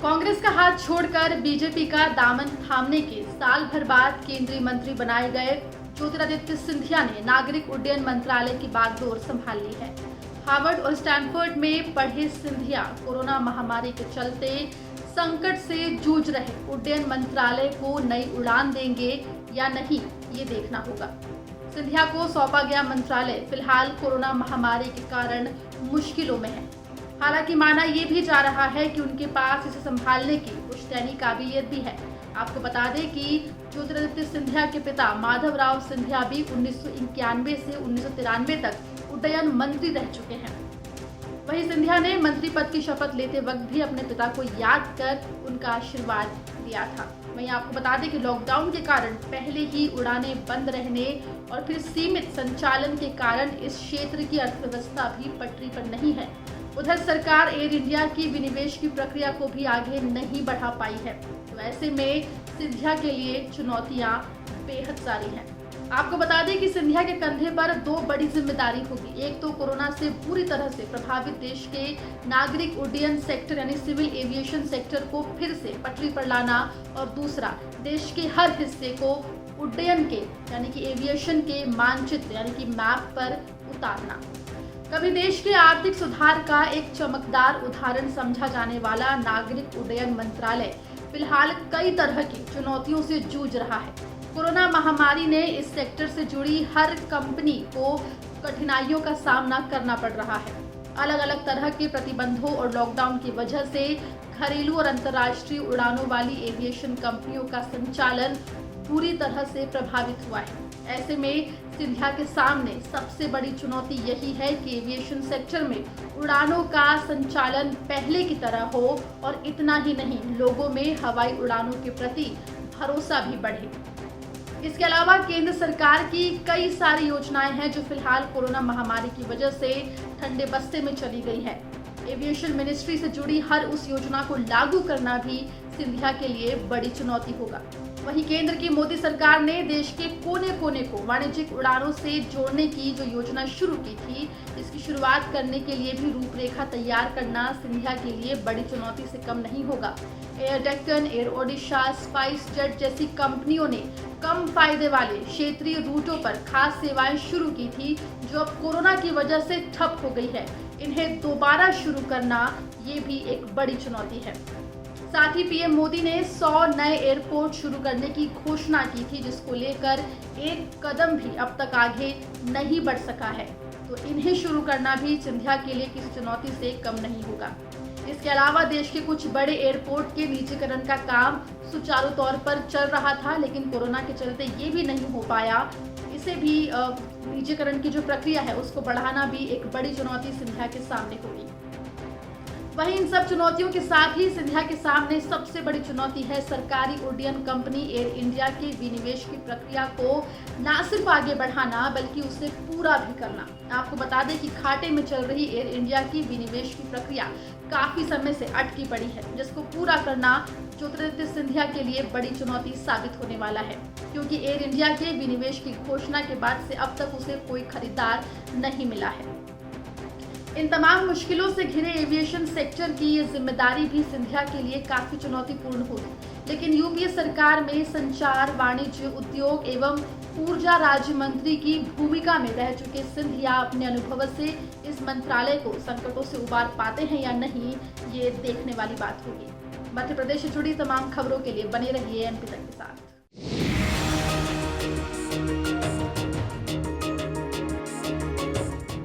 कांग्रेस का हाथ छोड़कर बीजेपी का दामन थामने के साल भर बाद केंद्रीय मंत्री बनाए गए ज्योतिरादित्य सिंधिया ने नागरिक उड्डयन मंत्रालय की बागडोर संभाल ली है। हार्वर्ड और स्टैनफोर्ड में पढ़े सिंधिया कोरोना महामारी के चलते संकट से जूझ रहे उड्डयन मंत्रालय को नई उड़ान देंगे या नहीं, ये देखना होगा। सिंधिया को सौंपा गया मंत्रालय फिलहाल कोरोना महामारी के कारण मुश्किलों में है। हालांकि माना यह भी जा रहा है कि उनके पास इसे संभालने की पुश्तैनी काबिलियत भी है। आपको बता दें कि ज्योतिरादित्य सिंधिया के पिता माधवराव सिंधिया भी 1991 से 1993 तक उड्डयन मंत्री रह चुके हैं। वहीं सिंधिया ने मंत्री पद की शपथ लेते वक्त भी अपने पिता को याद कर उनका आशीर्वाद दिया था। वहीं आपको बता दें कि लॉकडाउन के कारण पहले ही उड़ानें बंद रहने और फिर सीमित संचालन के कारण इस क्षेत्र की अर्थव्यवस्था भी पटरी पर नहीं है। उधर सरकार एयर इंडिया की विनिवेश की प्रक्रिया को भी आगे नहीं बढ़ा पाई है। तो ऐसे में सिंधिया के लिए चुनौतियां बेहद सारी हैं। आपको बता दें कि सिंधिया के कंधे पर दो बड़ी जिम्मेदारी होगी। एक तो कोरोना से पूरी तरह से प्रभावित देश के नागरिक उड्डयन सेक्टर यानी सिविल एविएशन सेक्टर को फिर से पटरी पर लाना और दूसरा देश के हर हिस्से को उड्डयन के यानी कि एविएशन के मानचित्र यानी कि मैप पर उतारना। कभी देश के आर्थिक सुधार का एक चमकदार उदाहरण समझा जाने वाला नागरिक उड्डयन मंत्रालय फिलहाल कई तरह की चुनौतियों से जूझ रहा है। कोरोना महामारी ने इस सेक्टर से जुड़ी हर कंपनी को कठिनाइयों का सामना करना पड़ रहा है। अलग अलग तरह के प्रतिबंधों और लॉकडाउन की वजह से घरेलू और अंतर्राष्ट्रीय उड़ानों वाली एविएशन कंपनियों का संचालन पूरी तरह से प्रभावित हुआ है। ऐसे में सिंधिया के सामने सबसे बड़ी चुनौती यही है कि एविएशन सेक्टर में उड़ानों का संचालन पहले की तरह हो और इतना ही नहीं, लोगों में हवाई उड़ानों के प्रति भरोसा भी बढ़े। इसके अलावा केंद्र सरकार की कई सारी योजनाएं हैं जो फिलहाल कोरोना महामारी की वजह से ठंडे बस्ते में चली गई है। एविएशन मिनिस्ट्री से जुड़ी हर उस योजना को लागू करना भी सिंधिया के लिए बड़ी चुनौती होगा। वहीं केंद्र की मोदी सरकार ने देश के कोने कोने को वाणिज्यिक उड़ानों से जोड़ने की जो योजना शुरू की थी, इसकी शुरुआत करने के लिए भी रूपरेखा तैयार करना सिंधिया के लिए बड़ी चुनौती से कम नहीं होगा। Air Deccan, air Odisha, spice jet जैसी कंपनियों ने कम फायदे वाले क्षेत्रीय रूटों पर खास सेवाएं शुरू की थी जो अब कोरोना की वजह से ठप हो गई है। इन्हें दोबारा शुरू करना ये भी एक बड़ी चुनौती है। साथ ही पीएम मोदी ने 100 नए एयरपोर्ट शुरू करने की घोषणा की थी, जिसको लेकर एक कदम भी अब तक आगे नहीं बढ़ सका है। तो इन्हें शुरू करना भी सिंधिया के लिए किसी चुनौती से कम नहीं होगा। इसके अलावा देश के कुछ बड़े एयरपोर्ट के निजीकरण का काम सुचारू तौर पर चल रहा था, लेकिन कोरोना के चलते ये भी नहीं हो पाया। इसे भी निजीकरण की जो प्रक्रिया है उसको बढ़ाना भी एक बड़ी चुनौती सिंधिया के सामने होगी। वहीं इन सब चुनौतियों के साथ ही सिंधिया के सामने सबसे बड़ी चुनौती है सरकारी उड्डयन कंपनी एयर इंडिया के विनिवेश की प्रक्रिया को न सिर्फ आगे बढ़ाना बल्कि उसे पूरा भी करना। आपको बता दें कि घाटे में चल रही एयर इंडिया की विनिवेश की प्रक्रिया काफी समय से अटकी पड़ी है, जिसको पूरा करना ज्योतिरादित्य सिंधिया के लिए बड़ी चुनौती साबित होने वाला है, क्योंकि एयर इंडिया के विनिवेश की घोषणा के बाद से अब तक उसे कोई खरीदार नहीं मिला है। इन तमाम मुश्किलों से घिरे एविएशन सेक्टर की ये जिम्मेदारी भी सिंधिया के लिए काफी चुनौतीपूर्ण होगी। लेकिन यूपीए सरकार में संचार, वाणिज्य, उद्योग एवं ऊर्जा राज्य मंत्री की भूमिका में रह चुके सिंधिया अपने अनुभव से इस मंत्रालय को संकटों से उबार पाते हैं या नहीं, ये देखने वाली बात होगी। मध्य प्रदेश से जुड़ी तमाम खबरों के लिए बने रहिए एमपी तक के साथ।